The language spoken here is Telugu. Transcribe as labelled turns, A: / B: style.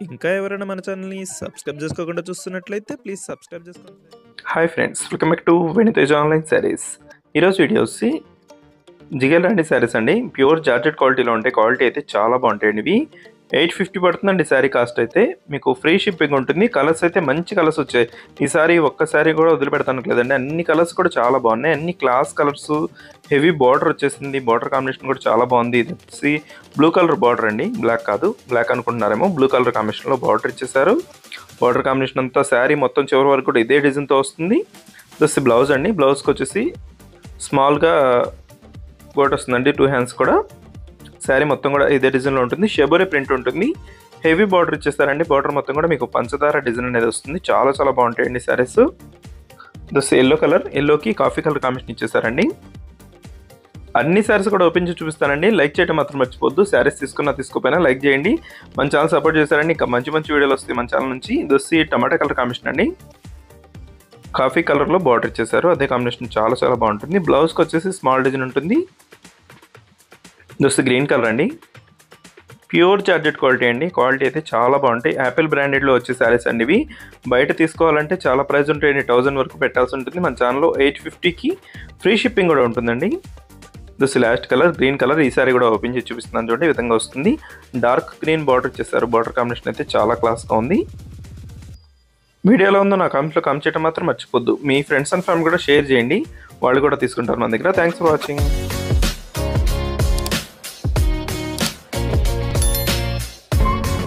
A: ఇంకా ఎవరైనా మన ఛానల్‌ని సబ్స్క్రైబ్ చేసుకోకుండా చూస్తున్నట్లయితే ప్లీజ్ సబ్స్క్రైబ్ చేసుకోండి.
B: Hi friends, welcome back to వెనితేజ్ online saris. ఈరోజు వీడియో వచ్చి జిగేల్ లాంటి శారీస్ అండి. ప్యూర్ జార్జెట్ క్వాలిటీలో ఉంటాయి. క్వాలిటీ అయితే చాలా బాగుంటాయండి. ఇవి 850 పడుతుందండి శారీ కాస్ట్ అయితే. మీకు ఫ్రీ షిప్పింగ్ ఉంటుంది. కలర్స్ అయితే మంచి కలర్స్ వచ్చాయి. ఈ సారీ ఒక్క శారీ కూడా వదిలిపెడతాను లేదండి. అన్ని కలర్స్ కూడా చాలా బాగున్నాయి. అన్ని క్లాస్ కలర్స్, హెవీ బార్డర్ వచ్చేసింది. బార్డర్ కాంబినేషన్ కూడా చాలా బాగుంది. ఇది వచ్చి బ్లూ కలర్ బార్డర్ అండి, బ్లాక్ కాదు. బ్లాక్ అనుకుంటున్నారేమో, బ్లూ కలర్ కాంబినేషన్లో బార్డర్ ఇచ్చేసారు. బార్డర్ కాంబినేషన్ అంతా శారీ మొత్తం చివరి వరకు కూడా ఇదే డిజైన్తో వస్తుంది. జస్ట్ బ్లౌజ్ అండి. బ్లౌజ్కి వచ్చేసి స్మాల్గా గోట్ వస్తుందండి, 2 హ్యాండ్స్ కూడా. శారీ మొత్తం కూడా ఇదే డిజైన్లో ఉంటుంది. షెబోరే ప్రింట్ ఉంటుంది. హెవీ బార్డర్ ఇచ్చేస్తారండి. బార్డర్ మొత్తం కూడా మీకు పంచదార డిజైన్ అనేది వస్తుంది. చాలా చాలా బాగుంటాయండి శారీస్. జస్ట్ ఎల్లో కలర్, ఎల్లోకి కాఫీ కలర్ కాంబినేషన్ ఇచ్చేసారండి. అన్ని శారీస్ కూడా ఓపెన్ చేసి చూపిస్తానండి. లైక్ చేయడం మాత్రం మర్చిపోద్దు. శారీస్ తీసుకున్నా తీసుకోపోయినా లైక్ చేయండి. మన ఛానల్ సపోర్ట్ చేశారండి. ఇంకా మంచి మంచి వీడియోలు వస్తాయి మన ఛానల్ నుంచి. ఇది వచ్చి టమాటా కలర్ కాంబినేషన్ అండి. కాఫీ కలర్లో బార్డర్ ఇచ్చేసారు. అదే కాంబినేషన్ చాలా చాలా బాగుంటుంది. బ్లౌజ్కి వచ్చేసి స్మాల్ డిజైన్ ఉంటుంది. ఇది గ్రీన్ కలర్ అండి. ప్యూర్ జార్జెట్ క్వాలిటీ అండి. క్వాలిటీ అయితే చాలా బాగుంటాయి. యాపిల్ బ్రాండెడ్లో వచ్చే శారీస్ అండి ఇవి. బయట తీసుకోవాలంటే చాలా ప్రైస్ ఉంటాయండి. 1000 వరకు పెట్టాల్సి ఉంటుంది. మన ఛానల్లో 850కి ఫ్రీ షిప్పింగ్ కూడా ఉంటుందండి. This last colour green colour. ఈ సారీ కూడా ఓపెన్ చేసి చూపిస్తున్నాను చూడండి. ఈ విధంగా వస్తుంది. డార్క్ గ్రీన్ బార్డర్ ఇచ్చేసారు. బార్డర్ కాంబినేషన్ అయితే చాలా క్లాస్గా ఉంది. వీడియోలో ఉందో నా కామెంట్లో కామెంట్ చేయడం మాత్రం మర్చిపోద్దు. మీ ఫ్రెండ్స్ అండ్ ఫ్యామిలీ కూడా షేర్ చేయండి. వాళ్ళు కూడా తీసుకుంటారు మన దగ్గర. Thanks for watching.